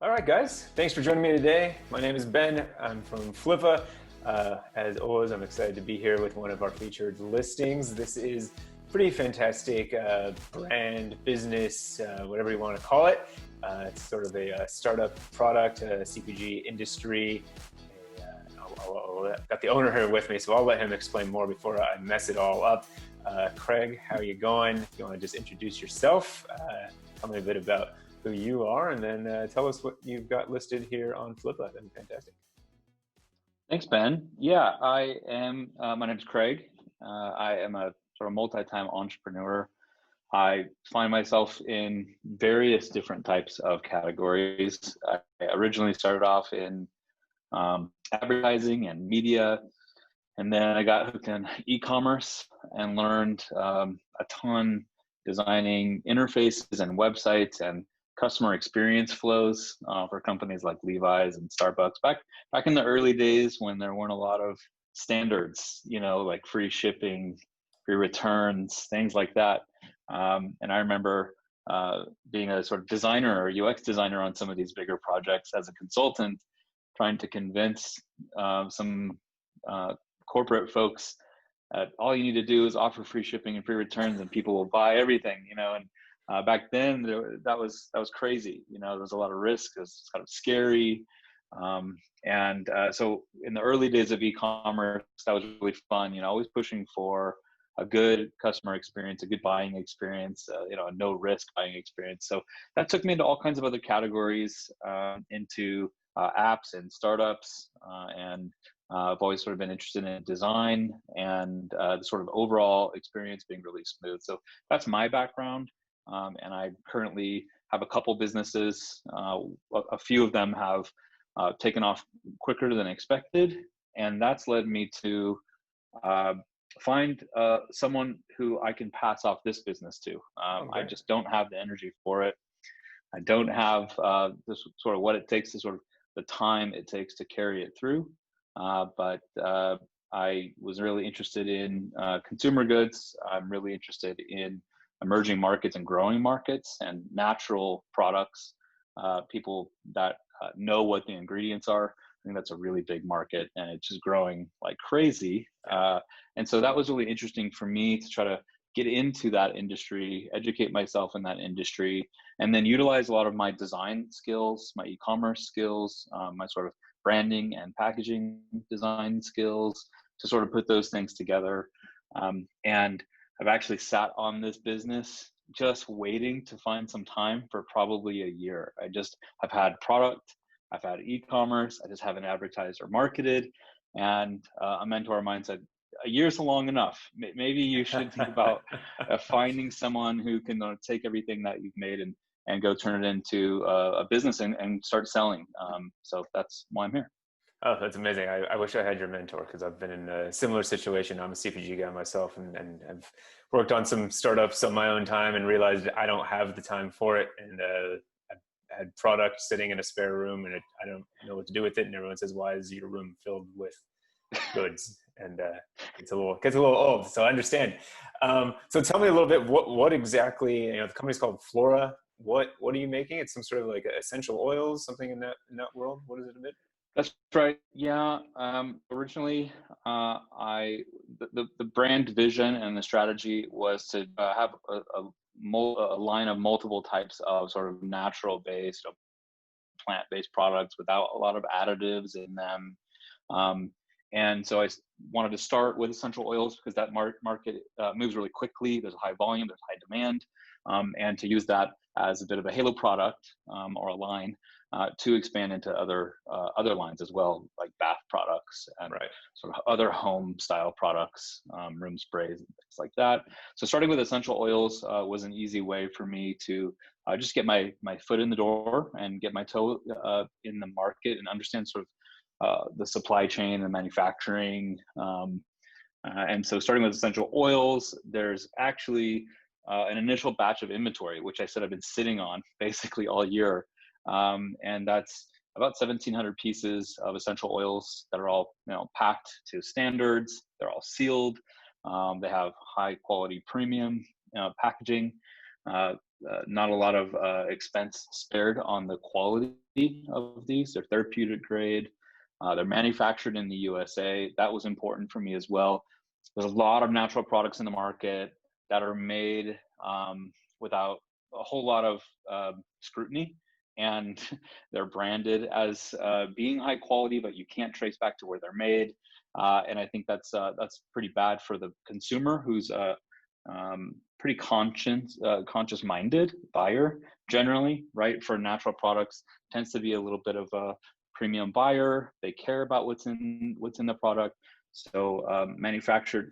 All right, guys. Thanks for joining me today. My name is Ben. I'm from FLOURA. As always, I'm excited to be here with one of our featured listings. This is pretty fantastic brand, business, whatever you want to call it. It's sort of a startup product, CPG industry. I've got the owner here with me, so I'll let him explain more before I mess it all up. Craig, how are you going? If you want to just introduce yourself, tell me a bit about who you are, and then tell us what you've got listed here on FLOURA. That'd be fantastic. Thanks, Ben. Yeah, I am. My name's Craig. I am a sort of multi-time entrepreneur. I find myself in various different types of categories. I originally started off in advertising and media, and then I got hooked in e-commerce and learned a ton designing interfaces and websites and customer experience flows for companies like Levi's and Starbucks back in the early days when there weren't a lot of standards, like free shipping, free returns, things like that. And I remember being a sort of designer or UX designer on some of these bigger projects as a consultant, trying to convince some corporate folks that all you need to do is offer free shipping and free returns and people will buy everything, and back then that was crazy. There was a lot of risk. It was kind of scary. So in the early days of e-commerce, that was really fun, always pushing for a good customer experience, a good buying experience, a no risk buying experience. So that took me into all kinds of other categories, into apps and startups. And I've always sort of been interested in design and the sort of overall experience being really smooth. So that's my background. And I currently have a couple businesses. A few of them have taken off quicker than expected. And that's led me to find someone who I can pass off this business to. Okay. I just don't have the energy for it. I don't have this sort of what it takes to sort of the time it takes to carry it through. But I was really interested in consumer goods. I'm really interested in emerging markets and growing markets and natural products, people that know what the ingredients are. I think that's a really big market and it's just growing like crazy. And so that was really interesting for me to try to get into that industry, educate myself in that industry, and then utilize a lot of my design skills, my e-commerce skills, my sort of branding and packaging design skills to sort of put those things together. And I've actually sat on this business just waiting to find some time for probably a year. I've had product, I've had e-commerce, I just haven't advertised or marketed. And a mentor of mine said, a year's long enough. Maybe you should think about finding someone who can take everything that you've made and go turn it into a business and start selling. So that's why I'm here. Oh, that's amazing. I wish I had your mentor because I've been in a similar situation. I'm a CPG guy myself and I've worked on some startups on my own time and realized I don't have the time for it. And I've had product sitting in a spare room and I don't know what to do with it. And everyone says, why is your room filled with goods? And it's a little old. So I understand. So tell me a little bit, what exactly, the company's called FLOURA. What are you making? It's some sort of like essential oils, something in that world. What is it a bit? That's right. Yeah. Originally, the brand vision and the strategy was to have a line of multiple types of sort of natural-based, plant-based products without a lot of additives in them. And so I wanted to start with essential oils because that market moves really quickly. There's a high volume, there's high demand, and to use that as a bit of a halo product or a line to expand into other lines as well, like bath products and sort of other home style products, room sprays and things like that. So starting with essential oils was an easy way for me to just get my foot in the door and get my toe in the market and understand sort of the supply chain and manufacturing. And so starting with essential oils, there's actually an initial batch of inventory, which I said I've been sitting on basically all year. And that's about 1,700 pieces of essential oils that are all packed to standards. They're all sealed. They have high quality premium packaging. not a lot of expense spared on the quality of these. They're therapeutic grade. They're manufactured in the USA. That was important for me as well. There's a lot of natural products in the market that are made without a whole lot of scrutiny, and they're branded as being high quality, but you can't trace back to where they're made. And I think that's pretty bad for the consumer, who's pretty conscious-minded buyer generally, right? For natural products, tends to be a little bit of a premium buyer. They care about what's in the product. So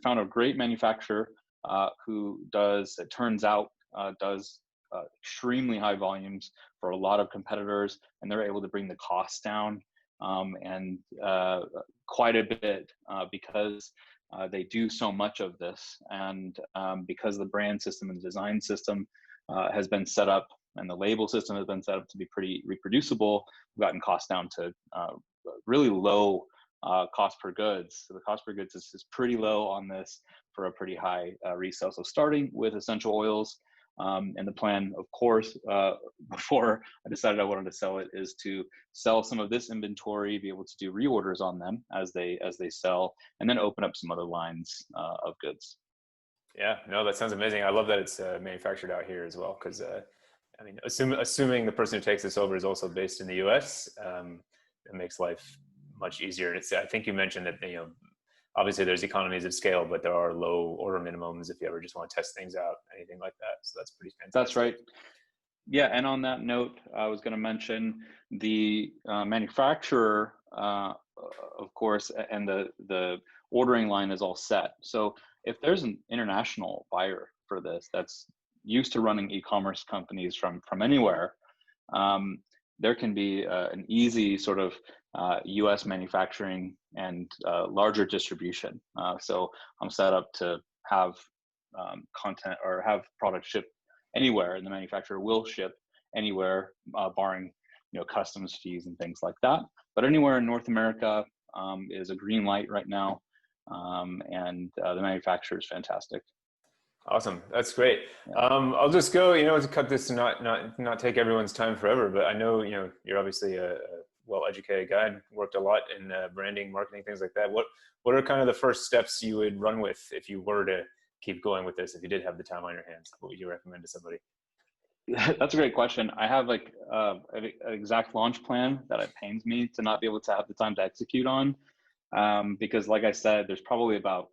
found a great manufacturer who does, it turns out, does extremely high volumes for a lot of competitors, and they're able to bring the costs down and quite a bit because they do so much of this, and because the brand system and design system has been set up, and the label system has been set up to be pretty reproducible, we've gotten costs down to really low cost per goods. So the cost per goods is pretty low on this for a pretty high resale. So starting with essential oils, and the plan, of course, before I decided I wanted to sell it, is to sell some of this inventory, be able to do reorders on them as they sell, and then open up some other lines of goods. Yeah, no, that sounds amazing. I love that it's manufactured out here as well, because I mean, assuming the person who takes this over is also based in the U.S., it makes life much easier. And I think you mentioned that, obviously there's economies of scale, but there are low order minimums if you ever just want to test things out, anything like that. So that's pretty fantastic. That's right. Yeah, and on that note, I was going to mention the manufacturer, of course, and the ordering line is all set. So if there's an international buyer for this that's used to running e-commerce companies from anywhere, there can be an easy sort of US manufacturing and larger distribution. So I'm set up to have content or have product shipped anywhere, and the manufacturer will ship anywhere, barring customs fees and things like that. But anywhere in North America is a green light right now, and the manufacturer is fantastic. Awesome, that's great. Yeah. I'll just go, to cut this to not take everyone's time forever. But I know you're obviously a well-educated guy and worked a lot in branding, marketing, things like that. What are kind of the first steps you would run with if you were to keep going with this? If you did have the time on your hands, what would you recommend to somebody? That's a great question. I have like an exact launch plan that it pains me to not be able to have the time to execute on, because like I said, there's probably about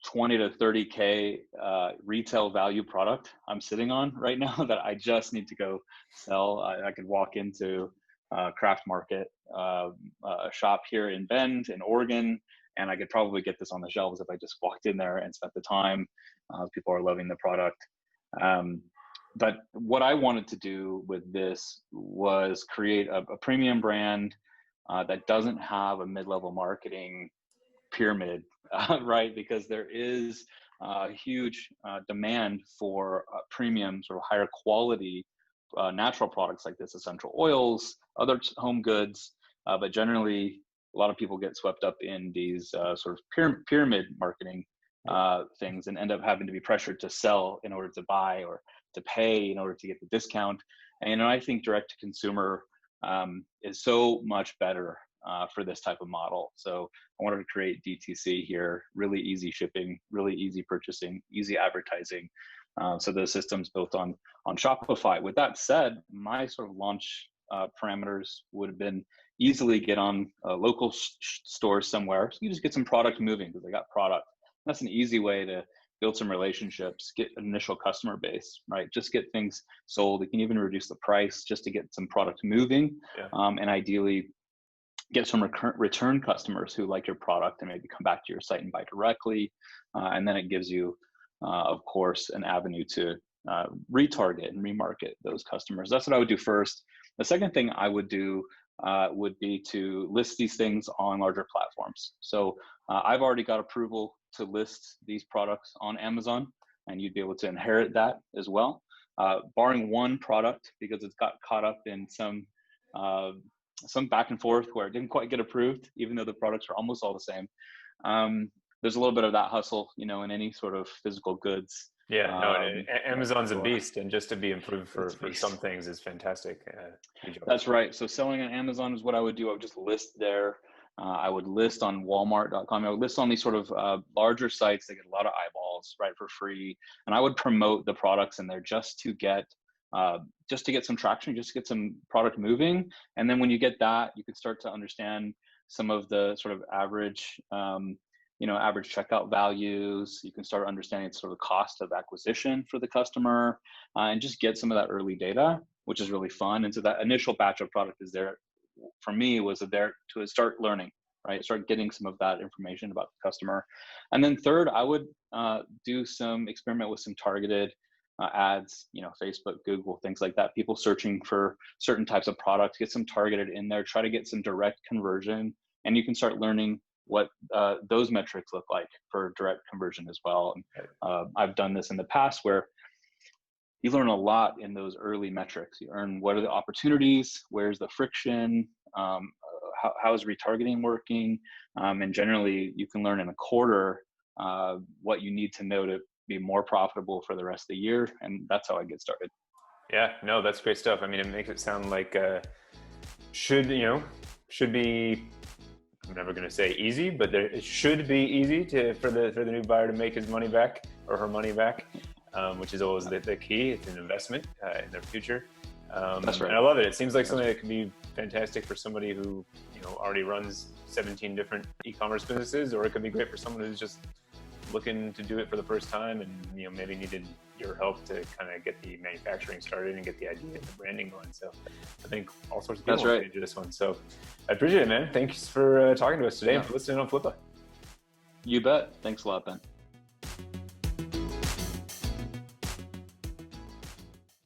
20 to 30K retail value product I'm sitting on right now that I just need to go sell. I could walk into craft market shop here in Bend in Oregon, and I could probably get this on the shelves if I just walked in there and spent the time. People are loving the product. But what I wanted to do with this was create a premium brand that doesn't have a mid-level marketing pyramid, right? Because there is a huge demand for premium, sort of higher quality natural products like this, essential oils, other home goods. But generally, a lot of people get swept up in these sort of pyramid marketing things and end up having to be pressured to sell in order to buy, or to pay in order to get the discount. And I think direct to consumer is so much better for this type of model. So I wanted to create DTC here, really easy shipping, really easy purchasing, easy advertising. So the system's built on Shopify. With that said, my sort of launch parameters would have been easily get on a local store somewhere. So you just get some product moving because they got product. That's an easy way to build some relationships, get an initial customer base, right? Just get things sold. You can even reduce the price just to get some product moving, and ideally get some return customers who like your product and maybe come back to your site and buy directly. And then it gives you, of course, an avenue to retarget and remarket those customers. That's what I would do first. The second thing I would do would be to list these things on larger platforms. So I've already got approval to list these products on Amazon, and you'd be able to inherit that as well, barring one product, because it's got caught up in some back and forth where it didn't quite get approved, even though the products are almost all the same. there's a little bit of that hustle, you know, in any sort of physical goods. Yeah, no, Amazon's a Store. beast, and just to be improved for It's a beast. some things is fantastic. Huge That's right. So selling on Amazon is what I would do. I would just list there. I would list on Walmart.com. I would list on these sort of larger sites that get a lot of eyeballs, right, for free. And I would promote the products in there just to get some traction, just to get some product moving. And then when you get that, you can start to understand some of the sort of average, average checkout values. You can start understanding sort of the cost of acquisition for the customer, and just get some of that early data, which is really fun. And so that initial batch of product is there for me, was there to start learning, right? Start getting some of that information about the customer. And then third, I would do some experiment with some targeted ads, Facebook, Google, things like that. People searching for certain types of products, get some targeted in there, try to get some direct conversion. And you can start learning what those metrics look like for direct conversion as well. And, I've done this in the past where you learn a lot in those early metrics. You learn what are the opportunities, where's the friction, how is retargeting working, and generally you can learn in a quarter what you need to know to be more profitable for the rest of the year, and that's how I get started. Yeah, no, that's great stuff. I mean, it makes it sound like should be. I'm never going to say easy, but it should be easy for the new buyer to make his money back or her money back, which is always the key. It's an investment in their future. That's right. And I love it. It seems like something that could be fantastic for somebody who already runs 17 different e-commerce businesses, or it could be great for someone who's just looking to do it for the first time and maybe needed your help to kind of get the manufacturing started and get the idea and the branding going. So I think all sorts of people That's right. can do this one. So I appreciate it, man. Thanks for talking to us today and for listening on FLOURA. You bet. Thanks a lot, Ben.